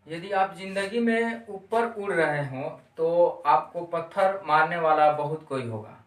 यदि आप जिंदगी में ऊपर उड़ रहे हो तो आपको पत्थर मारने वाला बहुत कोई होगा,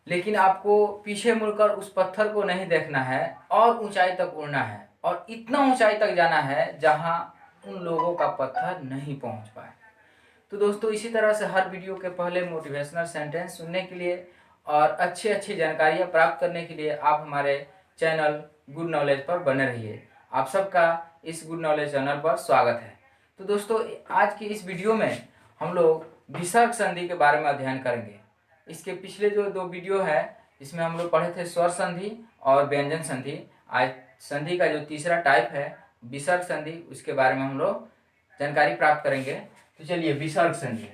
लेकिन आपको पीछे मुड़कर उस पत्थर को नहीं देखना है और ऊंचाई तक उड़ना है और इतना ऊंचाई तक जाना है जहां उन लोगों का पत्थर नहीं पहुंच पाए। तो दोस्तों, इसी तरह से हर वीडियो के पहले मोटिवेशनल सेंटेंस सुनने के लिए और अच्छी अच्छी जानकारियाँ प्राप्त करने के लिए आप हमारे चैनल गुड नॉलेज पर बने रहिए। आप सबका इस गुड नॉलेज चैनल पर स्वागत है। तो दोस्तों, आज की इस वीडियो में हम लोग विसर्ग संधि के बारे में अध्ययन करेंगे। इसके पिछले जो दो वीडियो है इसमें हम लोग पढ़े थे स्वर संधि और व्यंजन संधि। आज संधि का जो तीसरा टाइप है विसर्ग संधि, उसके बारे में हम लोग जानकारी प्राप्त करेंगे। तो चलिए, विसर्ग संधि।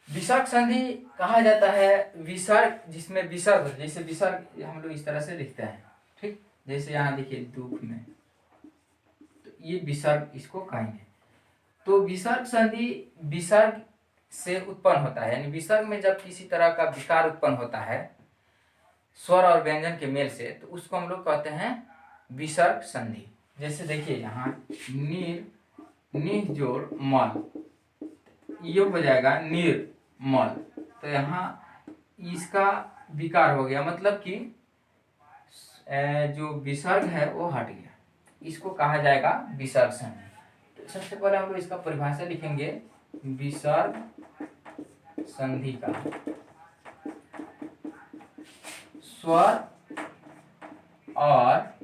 विसर्ग संधि कहा जाता है विसर्ग जिसमें विसर्ग, जैसे विसर्ग हम लोग इस तरह से लिखते हैं, ठीक। जैसे यहाँ देखिए दुख में, तो ये विसर्ग इसको कहेंगे। तो विसर्ग संधि विसर्ग से उत्पन्न होता है, यानी विसर्ग में जब किसी तरह का विकार उत्पन्न होता है स्वर और व्यंजन के मेल से, तो उसको हम लोग कहते हैं विसर्ग संधि। जैसे देखिए यहाँ निर जोड़ मल, ये हो जाएगा निर्मल, तो यहाँ इसका विकार हो गया, मतलब कि जो विसर्ग है वो हट गया, इसको कहा जाएगा विसर्ग संधि। तो सबसे पहले हम लोग इसका परिभाषा लिखेंगे विसर्ग संधि का। स्वर और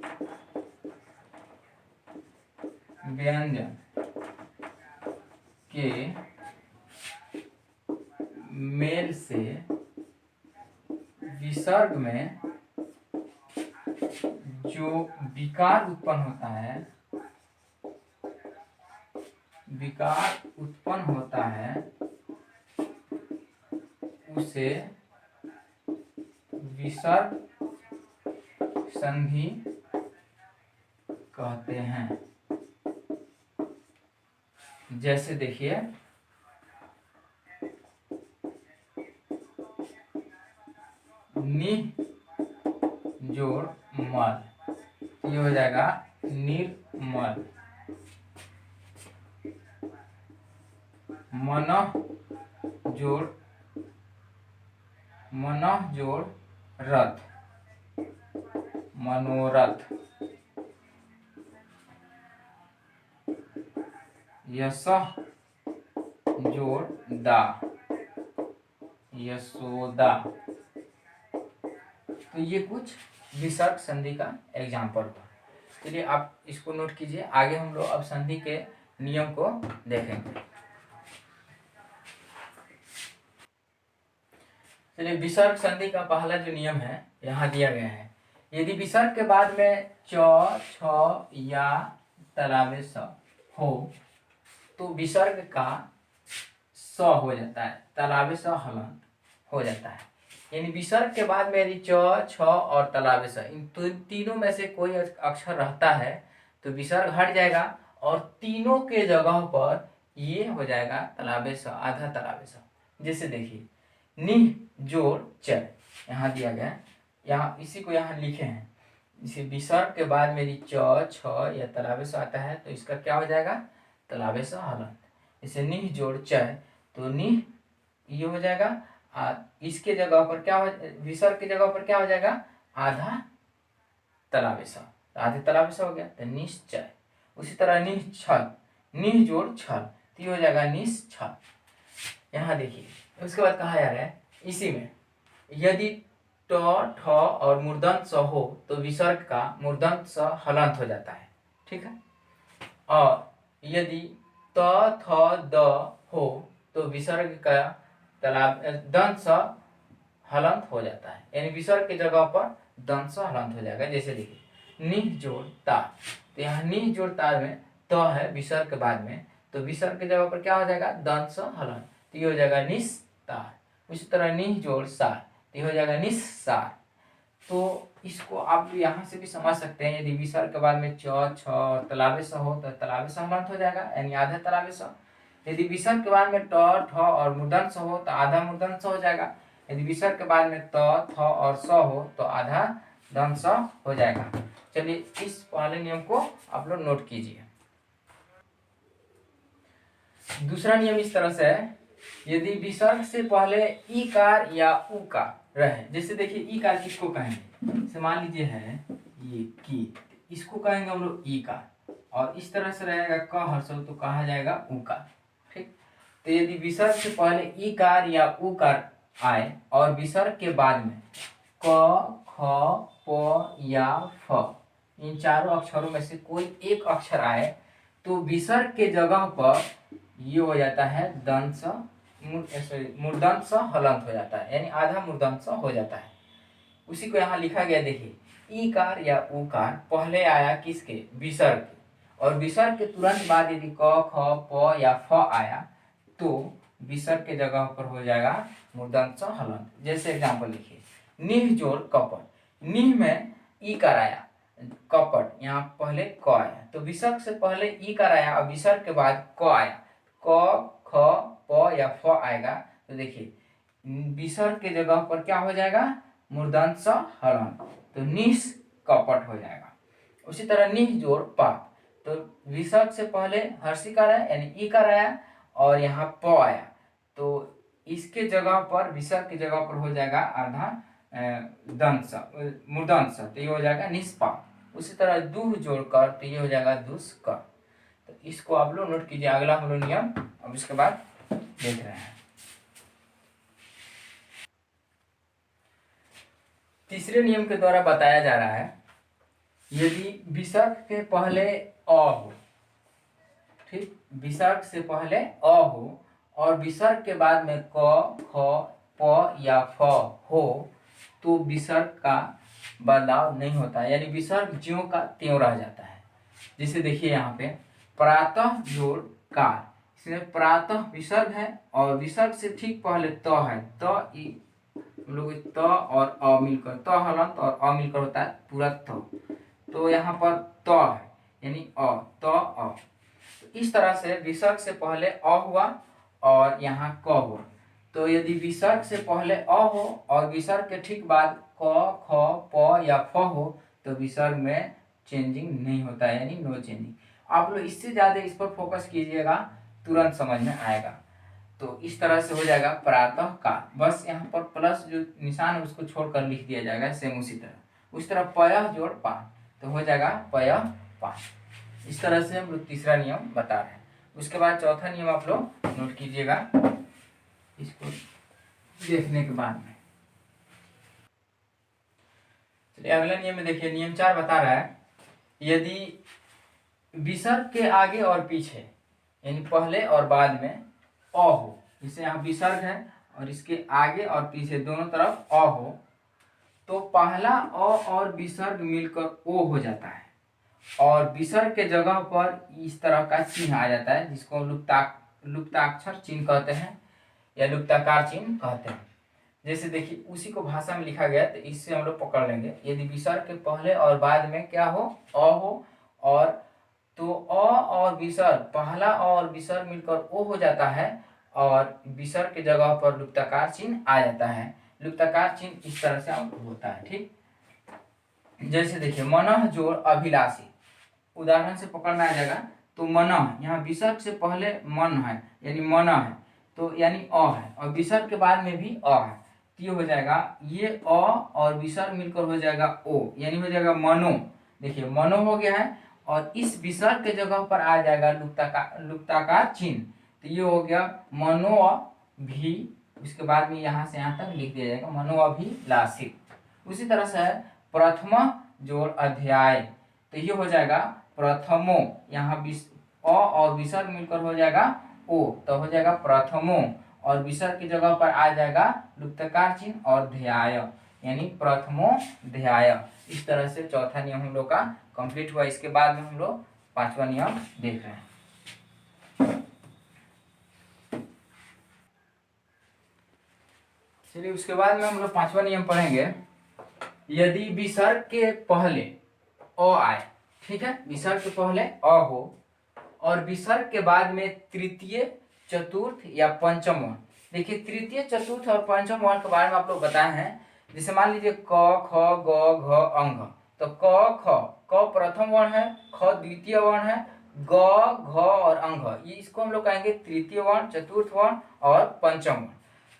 व्यंजन के मेल से विसर्ग में जो विकार उत्पन्न होता है, उसे विसर्ग संधि कहते हैं। जैसे देखिए नि जोड़ मल, ये हो जाएगा निर्मल। मनः जोड़ रथ, मनोरथ। यशः जोड़ दा, यशोदा। तो ये कुछ विसर्ग संधि का एग्जाम्पल हुआ। चलिए आप इसको नोट कीजिए, आगे हम लोग अब संधि के नियम को देखेंगे। चलिए, विसर्ग संधि का पहला जो नियम है यहाँ दिया गया है। यदि विसर्ग के बाद में च, छ या तलावे स हो तो विसर्ग का स हो जाता है, तलावे स हलंत हो जाता है। यानी विसर्ग के बाद में यदि च, छ और तलावे स, इन तीनों में से कोई अक्षर रहता है तो विसर्ग हट जाएगा और तीनों के जगह पर ये हो जाएगा तलावे स, आधा तलावे स। जैसे देखिए निह जोड़ च, यहाँ दिया गया है, यहाँ इसी को यहाँ लिखे हैं। इसे विसर्ग के बाद में यदि च, छ या तलावे स आता है तो इसका क्या हो जाएगा तलावे स हलंत। इसे निह जोड़ च, तो निह ये हो जाएगा, इसके जगह पर क्या हो, विसर्ग की जगह पर क्या हो जाएगा आधा तलावे स, आधे तलावे स हो गया तो निश्चय। उसी तरह निश्चल, निह जोड़ छल, तो ये हो जाएगा निश्चल। यहाँ देखिए उसके बाद कहा जा रहा है इसी में यदि ट, ठ और मूर्धन्य स हो तो विसर्ग का मूर्धन्य स हलंत हो जाता है, ठीक है। और यदि त, थ, द हो तो विसर्ग का दंत स हलंत हो जाता है, यानी विसर्ग की जगह पर दंत स हलंत हो जाएगा। जैसे देखिए निह जोड़ ता, तो यहाँ निह जोड़ ता में त है विसर्ग के बाद में, तो विसर्ग की जगह पर क्या हो जाएगा दंत स हलंत, तो ये हो जाएगा निस्तार। उसी तरह निह जोड़ सार, तो ये हो जाएगा निस्सार। तो इसको आप यहाँ से भी समझ सकते हैं, यदि विसर्ग के बाद में च, छ और तलावे स हो तो तलावे स हलंत हो जाएगा, यानी आधा तलावे स। यदि विसर्ग के बाद में ट, ठ और मूर्धन्य स हो तो आधा मूर्धन्य स हो जाएगा। यदि विसर्ग के बाद में त, थ और स हो तो आधा दंत स हो जाएगा। चलिए इस पहले नियम को आप लोग नोट कीजिए। दूसरा नियम इस तरह से है, यदि विसर्ग से पहले ईकार या उकार रहे, जैसे देखिए ईकार किसको कहेंगे, जैसे मान लीजिए है ये की, इसको कहेंगे हम लोग ईकार, और इस तरह से रहेगा क हर्षव तो कहा जाएगा उकार। ठीक, तो यदि विसर्ग से पहले ईकार या उकार आए और विसर्ग के बाद में क ख प या फ, इन चारों अक्षरों में से कोई एक अक्षर आए तो विसर्ग के जगह पर ये हो जाता है दंश मूर्धन्य स हलंत हो जाता है, यानी आधा मूर्धन्य स हो जाता है। उसी को यहाँ लिखा गया, देखिए ईकार या उकार पहले आया किसके, विसर्ग के, और विसर्ग के तुरंत बाद यदि क ख प या फ आया तो विसर्ग के जगह पर हो जाएगा मूर्धन्य स हलंत। जैसे एग्जाम्पल लिखिए, निह जोड़ कपट, निह में ईकार आया, कपट यहाँ पहले क आया, तो विसर्ग से पहले ईकार आया और विसर्ग के बाद क आया, क ख प या फ आएगा, तो देखिए विसर्ग के जगह पर क्या हो जाएगा, मूर्धन्य स हलंत, तो निस कपट हो जाएगा। उसी तरह निह जोड़ पाप, तो विसर्ग से पहले हर्षिकार आया यानी ईकार आया और यहाँ प आया, तो इसके जगह पर विसर्ग की जगह पर हो जाएगा आधा दंश मूर्धन्य, तो ये हो जाएगा निष्पाप। उसी तरह दुह जोड़कर तो ये हो जाएगा दुष्कर। तो इसको आप लोग नोट कीजिए। अगला हम लोग नियम अब इसके बाद देख रहे हैं। तीसरे नियम के द्वारा बताया जा रहा है, यदि विसर्ग के पहले अ हो, ठीक, विसर्ग से पहले अ हो और विसर्ग के बाद में क ख प या फ हो तो विसर्ग का बदलाव नहीं होता है, यानी विसर्ग ज्यों का त्यों रह जाता है। जैसे देखिए यहाँ पे प्रातः जोड़ कार, इसमें प्रातः विसर्ग है और विसर्ग से ठीक पहले त है, त हम लोग त और अ मिलकर, त हलंत और अ मिलकर होता है पूरा त, तो यहाँ पर त है यानी अ, त अ। तो इस तरह से विसर्ग से पहले अ हुआ और यहाँ क हुआ, तो यदि विसर्ग से पहले अ हो और विसर्ग के ठीक बाद क ख प या फ हो तो विसर्ग में चेंजिंग नहीं होता है, यानी नो चेंजिंग। आप लोग इससे ज़्यादा इस पर फोकस कीजिएगा, तुरंत समझ में आएगा। तो इस तरह से हो जाएगा प्रातः काल, बस यहाँ पर प्लस जो निशान है उसको छोड़कर लिख दिया जाएगा, सेम उसी तरह। उस तरह पयः जोड़ पान तो हो जाएगा पयः पान। इस तरह से हम लोग तीसरा नियम बता रहे हैं। उसके बाद चौथा नियम आप लोग नोट कीजिएगा इसको देखने के बाद में। चलिए अगला नियम में देखिए, नियम 4 बता रहा है, यदि विसर्ग के आगे और पीछे यानी पहले और बाद में अ हो, जैसे यहाँ विसर्ग है और इसके आगे और पीछे दोनों तरफ अ हो, तो पहला अ और विसर्ग मिलकर ओ हो जाता है और विसर्ग के जगह पर इस तरह का चिन्ह आ जाता है, जिसको लुप्ताक्षर चिन्ह कहते हैं या लुप्ताकार चिन्ह कहते हैं। जैसे देखिए उसी को भाषा में लिखा गया, तो इससे हम लोग पकड़ लेंगे। यदि विसर्ग के पहले और बाद में क्या हो, अ हो, और तो अ और विसर्ग, पहला अ और विसर्ग मिलकर ओ हो जाता है और विसर्ग के जगह पर लुप्ताकार चिन्ह आ जाता है। लुप्ताकार चिन्ह इस तरह से होता है, ठीक। जैसे देखिए मनः जोड़ अभिलाषी, उदाहरण से पकड़ में आ जाएगा। तो मनः, यहाँ विसर्ग से पहले मन है यानी मनः है, तो यानी अ है, और विसर्ग के बाद में भी अ है, तो ये हो जाएगा, ये अ और विसर्ग मिलकर हो जाएगा ओ, यानी हो जाएगा मनो। देखिए मनो हो गया है और इस विसर्ग के जगह पर आ जाएगा लुप्ताकार चिन्ह, तो ये हो गया मनो भी, उसके बाद में यहाँ से यहाँ तक लिख दिया जाएगा मनो अभिलाषित। उसी तरह से प्रथम जोड़ अध्याय, तो ये हो जाएगा प्रथमो, यहाँ अ और विसर्ग मिलकर हो जाएगा ओ, तो हो जाएगा प्रथमो, और विसर्ग की जगह पर आ जाएगा लुप्तकार चिन्ह और ध्याय, यानी प्रथमो ध्याय। इस तरह से चौथा नियम हम लोग का कंप्लीट हुआ। इसके बाद में हम लोग पांचवा नियम देख रहे हैं। चलिए उसके बाद में हम लोग पांचवा नियम पढ़ेंगे, यदि विसर्ग के पहले अ आए, ठीक है, विसर्ग के पहले अ हो और विसर्ग के बाद में तृतीय चतुर्थ या पंचम वर्ण। देखिए तृतीय चतुर्थ और पंचम वर्ण के बारे में आप लोग बताए हैं। जैसे मान लीजिए क ख ग घ अंग, तो क ख, क प्रथम वर्ण है, ख द्वितीय वर्ण है, ग, घ और अंग, ये इसको हम लोग कहेंगे तृतीय वर्ण, चतुर्थ वर्ण और पंचम वर्ण।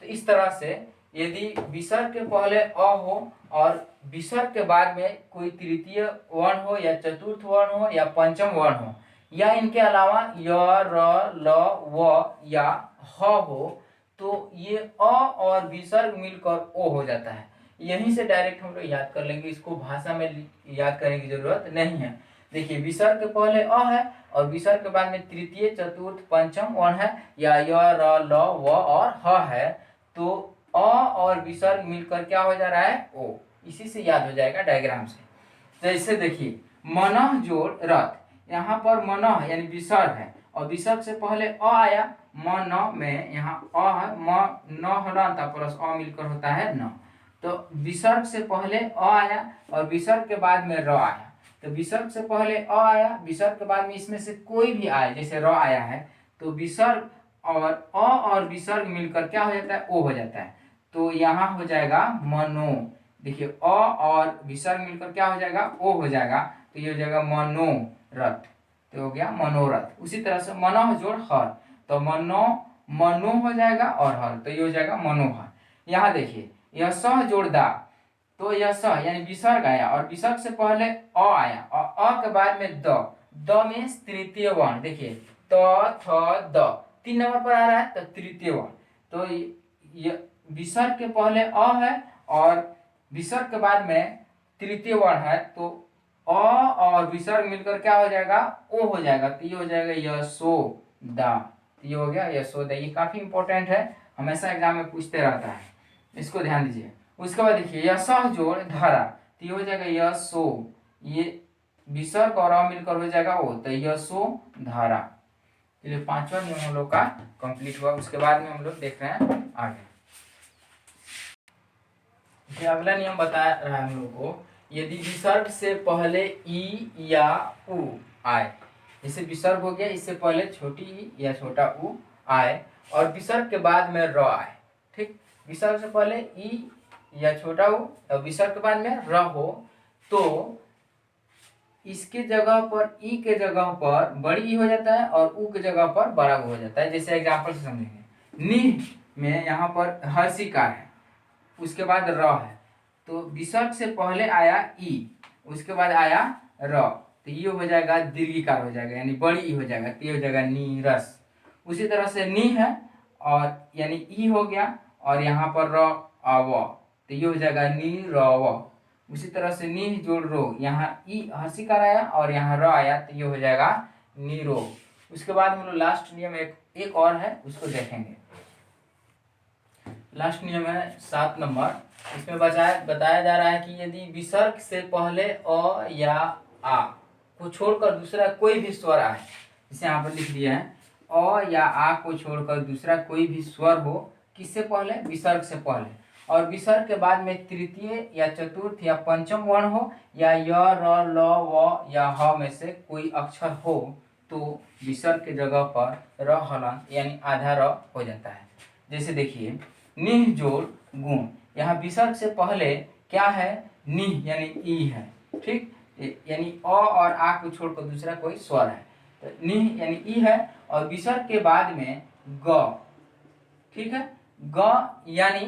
तो इस तरह से यदि विसर्ग के पहले अ हो और विसर्ग के बाद में कोई तृतीय वर्ण हो या चतुर्थ वर्ण हो या पंचम वर्ण हो या इनके अलावा य, र, ल, व या ह हो, तो ये अ और विसर्ग मिलकर ओ हो जाता है। यहीं से डायरेक्ट हम लोग याद कर लेंगे, इसको भाषा में याद करने की जरूरत नहीं है। देखिए विसर्ग के पहले अ है और विसर्ग के बाद में तृतीय, चतुर्थ, पंचम वर्ण है या य, र, ल, व और ह है, तो अ और विसर्ग मिलकर क्या हो जा रहा है, ओ। इसी से याद हो जाएगा डायग्राम से। जैसे देखिए मनः जोड़ रथ, यहाँ पर मनः यानी विसर्ग है और विसर्ग से पहले अ आया, मन में यहाँ अ है, म न हलन था प्लस अ मिलकर होता है न। तो विसर्ग से पहले अ आया और विसर्ग के बाद में र आया। तो विसर्ग से पहले अ आया, विसर्ग के बाद में इसमें से कोई भी आए, जैसे र आया है, तो विसर्ग और अ और विसर्ग मिलकर क्या हो जाता है, ओ हो जाता है। तो यहाँ हो जाएगा मनो। देखिए अ और विसर्ग मिलकर क्या हो जाएगा, ओ हो जाएगा, तो ये हो जाएगा मनोरथ। तो हो गया मनोरथ। उसी तरह से मनः जोड़ हर, तो मनो हो जाएगा और हर, तो ये हो जाएगा मनोहर। यहाँ देखिए यह सह जोड़ दा, तो यह स यानी विसर्ग आया और विसर्ग से पहले अ आया और अ के बाद में द में तृतीय वर्ण। देखिए त, थ, द 3 नंबर पर आ रहा है, तो तृतीय वर्ण। तो ये विसर्ग के पहले अ है और विसर्ग के बाद में तृतीय वर्ण है, तो अ और विसर्ग मिलकर क्या हो जाएगा, ओ हो जाएगा, तो ये हो जाएगा यशोदा। तो ये हो गया यशोदा। ये काफी इंपॉर्टेंट है, हमेशा एग्जाम में पूछते रहता है, इसको ध्यान दीजिए। उसके बाद देखिए यशः जोड़ धारा, तो ये हो जाएगा यशो, ये विसर्ग और अ मिलकर हो जाएगा ओ, तो यशो धारा। चलिए पांचवा नियम हम लोग का कंप्लीट हुआ। उसके बाद में हम लोग देख रहे हैं आगे। अगला नियम बता रहा है हम लोग को, यदि विसर्ग से पहले ई या उ आए, जैसे विसर्ग हो गया, इससे पहले छोटी ई या छोटा उ आए और विसर्ग के बाद में र आए, ठीक। विसर्ग से पहले ई या छोटा उ और विसर्ग के बाद में र हो, तो इसके जगह पर ई के जगह पर बड़ी ई हो जाता है और उ के जगह पर बड़ा उ हो जाता है। जैसे एग्जाम्पल से समझेंगे, निह में यहाँ पर हर्षिकार है, उसके बाद र है, तो विसर्ग से पहले आया ई, उसके बाद आया र, तो ये हो जाएगा दीर्घिकार हो जाएगा, यानी बड़ी ई हो जाएगा, तो ये हो जाएगा नीरस। उसी तरह से नी है और यानी ई हो गया और यहाँ पर र अव, तो ये हो जाएगा नी रव। उसी तरह से नी जोड़ रो, यहाँ ई हर्षिकार आया और यहाँ र आया, तो ये हो जाएगा नीरो। उसके बाद हम लोग लास्ट नियम एक और है, उसको देखेंगे। लास्ट नियम है 7 नंबर। इसमें बताया जा रहा है कि यदि विसर्ग से पहले अ या आ को छोड़कर दूसरा कोई भी स्वर आए, जैसे यहाँ पर लिख दिया है, अ या आ को छोड़कर दूसरा कोई भी स्वर हो, किससे पहले, विसर्ग से पहले, और विसर्ग के बाद में तृतीय या चतुर्थ या पंचम वर्ण हो या य, र, ल, व या ह में से कोई अक्षर हो, तो विसर्ग के जगह पर र हलन यानी आधा र हो जाता है। जैसे देखिए निह जोड़ गुण, यहाँ विसर्ग से पहले क्या है, निह यानी ई है, ठीक, यानी अ और आ को छोड़कर दूसरा कोई स्वर है, तो निह यानी ई है और विसर्ग के बाद में ग, ठीक है, ग यानी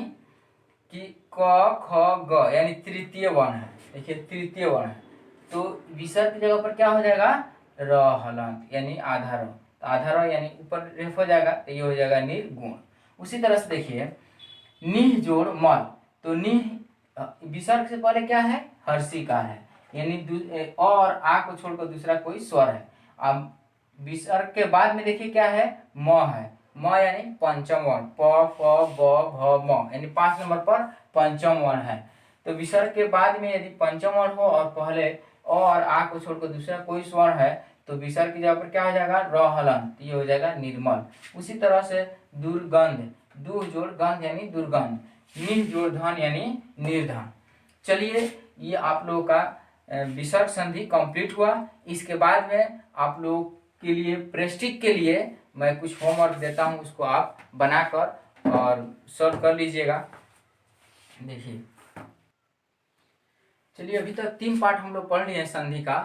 कि क, ख, ग यानी तृतीय वर्ण है। देखिए तृतीय वर्ण है, तो विसर्ग की जगह पर क्या हो जाएगा, र हलंत यानी आधा र, तो आधा र यानी ऊपर रेफ हो जाएगा, तो ये हो जाएगा निर्गुण। उसी तरह से देखिए निह जोड़ मल, तो निह विसर्ग से पहले क्या है, हर्षिकार है, यानी अ और आ को छोड़कर दूसरा कोई स्वर है। अब विसर्ग के बाद में देखिए क्या है, म है, म यानी पंचम वर्ण, प, फ, ब, भ, म यानी 5 नंबर पर पंचम वर्ण है। तो विसर्ग के बाद में यदि पंचम वर्ण हो और पहले अ और आ को छोड़कर दूसरा कोई स्वर है, तो विसर्ग की जगह पर क्या हो जाएगा, र हलंत, ये हो जाएगा निर्मल। उसी तरह से दुर्गंध, दुह जोड़ गंध यानी दुर्गंध, निह जोड़ धन यानी निर्धन। चलिए ये आप लोगों का विसर्ग संधि कंप्लीट हुआ। इसके बाद में आप लोग के लिए प्रेस्टिक के लिए मैं कुछ होमवर्क देता हूं, उसको आप बनाकर और सॉल्व कर लीजिएगा। देखिए चलिए अभी तक 3 पार्ट हम लोग पढ़ लिए हैं संधि का।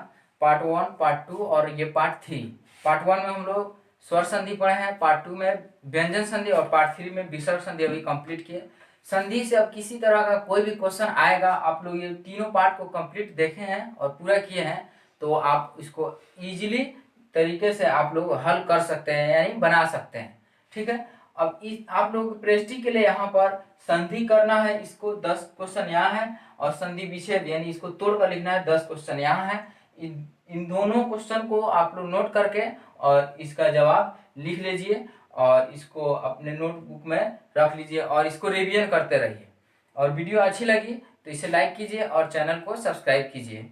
पार्ट 1, पार्ट 2 और ये पार्ट 3। पार्ट 1 में हम लोग स्वर संधि पढ़े हैं, पार्ट 2 में व्यंजन संधि और पार्ट 3 में विसर्ग संधि अभी कंप्लीट किए। संधि से अब किसी तरह का कोई भी क्वेश्चन आएगा, आप लोग ये तीनों पार्ट को कंप्लीट देखे हैं और पूरा किए हैं, तो आप इसको इजीली तरीके से आप लोग हल कर सकते हैं, यानी बना सकते हैं। ठीक है, अब इस आप लोग प्रेस्टी के लिए यहाँ पर संधि करना है, इसको 10 क्वेश्चन यहाँ है, और संधि विच्छेद यानी इसको तोड़ कर लिखना है, 10 क्वेश्चन यहाँ है। इन दोनों क्वेश्चन को आप लोग नोट करके और इसका जवाब लिख लीजिए और इसको अपने नोटबुक में रख लीजिए और इसको रिवीजन करते रहिए। और वीडियो अच्छी लगी तो इसे लाइक कीजिए और चैनल को सब्सक्राइब कीजिए।